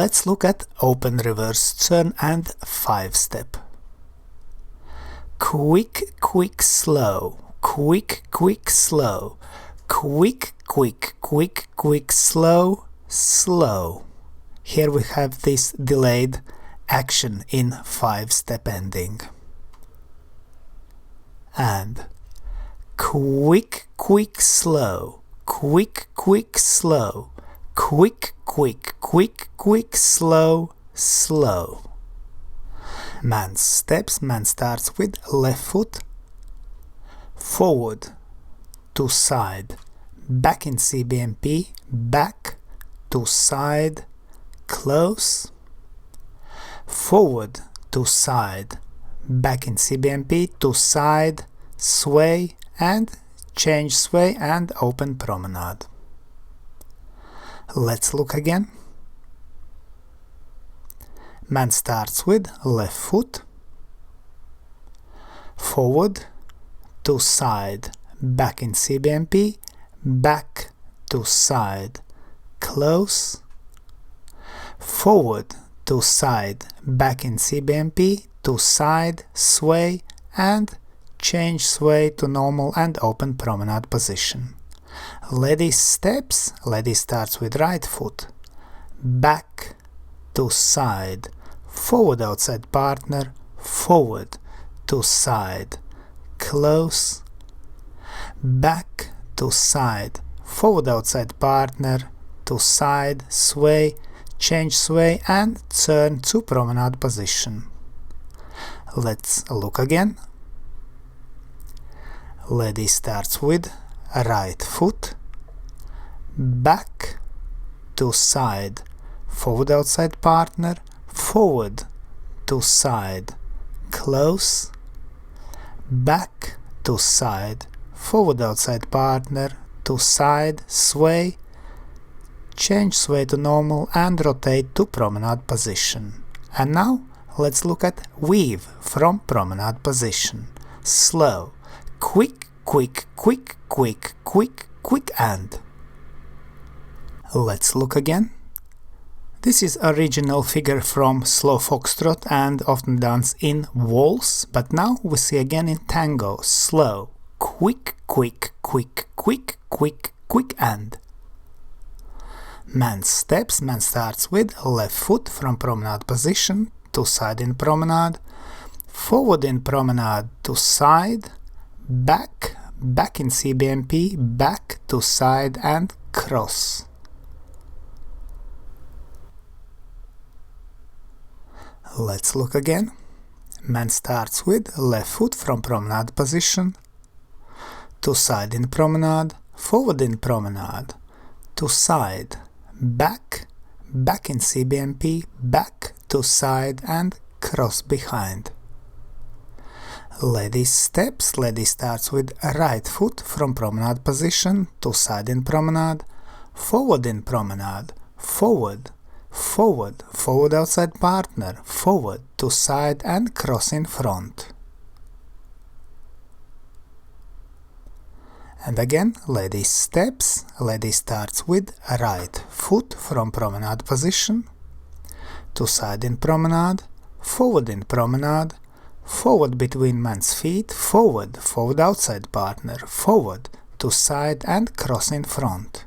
Let's look at open reverse turn and 5-step. Quick, quick, slow, quick, quick, slow, quick, quick, quick, quick, slow, slow. Here we have this delayed action in 5-step ending. And quick, quick, slow, quick, quick, slow, quick, quick, quick, quick, slow, slow. Man steps, man starts with left foot, forward to side, back in CBMP, back to side, close, forward to side, back in CBMP, to side, sway, and change sway and open promenade. Let's look again. Man starts with left foot, forward to side, back in CBMP, back to side, close, forward to side, back in CBMP, to side, sway, and change sway to normal and open promenade position. Lady steps, lady starts with right foot, back to side, forward outside partner, forward to side, close, back to side, forward outside partner, to side, sway, change sway and turn to promenade position. Let's look again. Lady starts with right foot, back to side, forward outside partner, forward to side, close, back to side, forward outside partner, to side, sway, change sway to normal and rotate to promenade position. And now let's look at weave from promenade position. Slow, quick, quick, quick, quick, quick, quick and. Let's look again. This is original figure from slow foxtrot and often dance in waltz, but now we see again in tango. Slow, quick, quick, quick, quick, quick, quick and. Man steps, man starts with left foot from promenade position, to side in promenade, forward in promenade to side, back, back in CBMP, back to side and cross. Let's look again. Man starts with left foot from promenade position, to side in promenade, forward in promenade, to side, back, back in CBMP, back to side and cross behind. Lady steps, lady starts with right foot from promenade position, to side in promenade, forward in promenade, forward, forward, forward outside partner, forward to side and cross in front. And again, lady steps, lady starts with right foot from promenade position, to side in promenade, forward in promenade, forward between man's feet, forward, forward outside partner, forward to side and cross in front.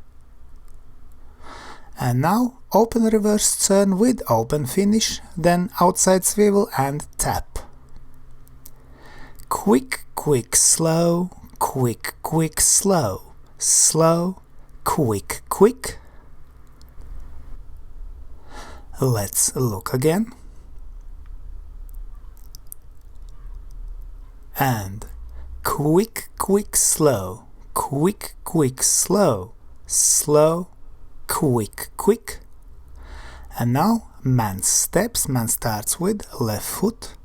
And now open reverse turn with open finish, then outside swivel and tap. Quick, quick, slow, quick, quick, slow, slow, quick, quick. Let's look again. And quick, quick, slow, quick, quick, slow, slow, quick, quick. And now man steps, man starts with left foot,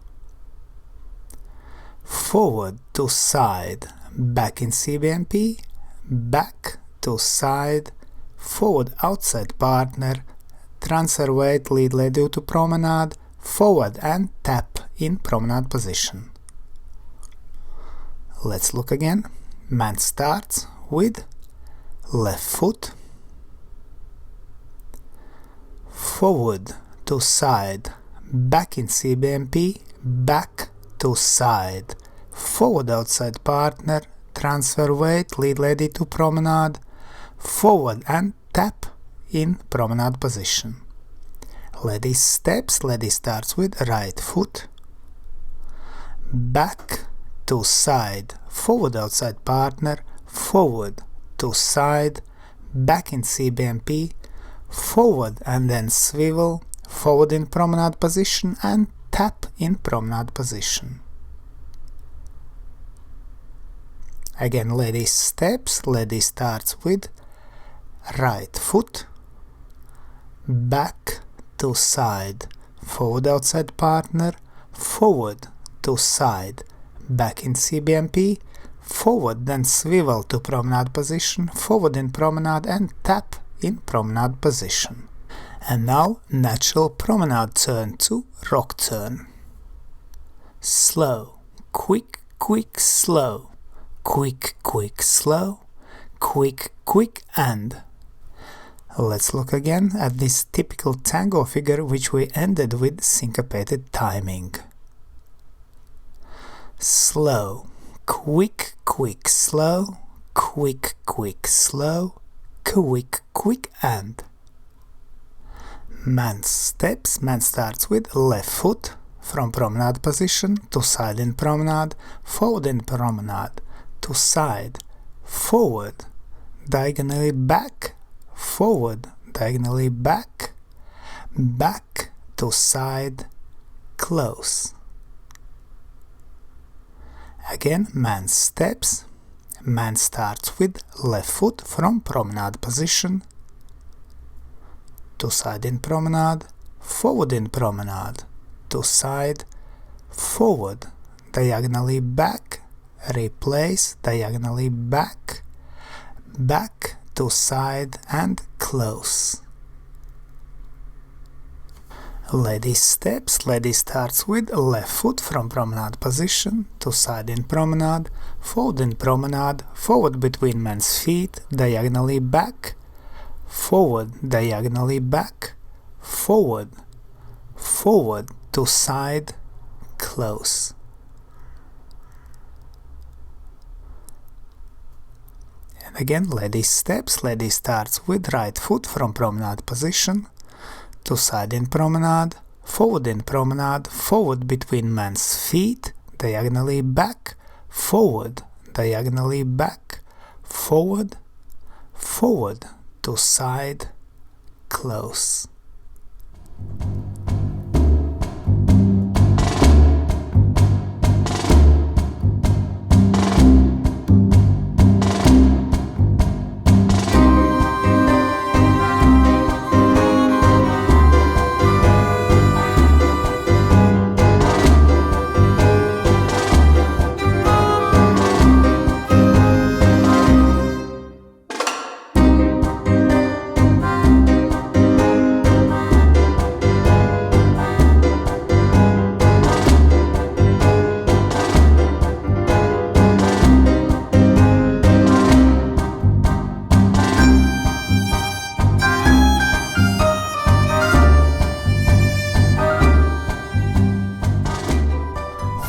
forward to side, back in CBMP, back to side, forward outside partner, transfer weight, lead lady to promenade, forward and tap in promenade position. Let's look again. Man starts with left foot, forward to side, back in CBMP, back to side, forward outside partner, transfer weight, lead lady to promenade, forward and tap in promenade position. Lady steps, lady starts with right foot, back to side, forward outside partner, forward to side, back in CBMP, forward and then swivel, forward in promenade position and tap in promenade position. Again, lady steps, lady starts with right foot, back to side, forward outside partner, forward to side, back in CBMP, forward then swivel to promenade position, forward in promenade and tap in promenade position. And now natural promenade turn to rock turn. Slow, quick, quick, slow, quick, quick, slow, quick, quick and. Let's look again at this typical tango figure which we ended with syncopated timing. Slow, quick, quick, slow, quick, quick, slow, quick, quick and. Man steps, man starts with left foot from promenade position to side in promenade, forward in promenade, to side, forward, diagonally back, forward, diagonally back, back to side, close. Again, man steps, man starts with left foot from promenade position, to side in promenade, forward in promenade, to side, forward, diagonally back, replace, diagonally back, back to side and close. Lady steps, lady starts with left foot from promenade position, to side in promenade, forward between man's feet, diagonally back, forward, diagonally back, forward, forward to side, close. And again, lady steps, lady starts with right foot from promenade position, to side in promenade, forward between man's feet, diagonally back, forward, diagonally back, forward, forward to side, close.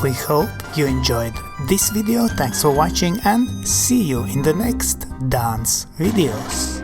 We hope you enjoyed this video, thanks for watching and see you in the next dance videos.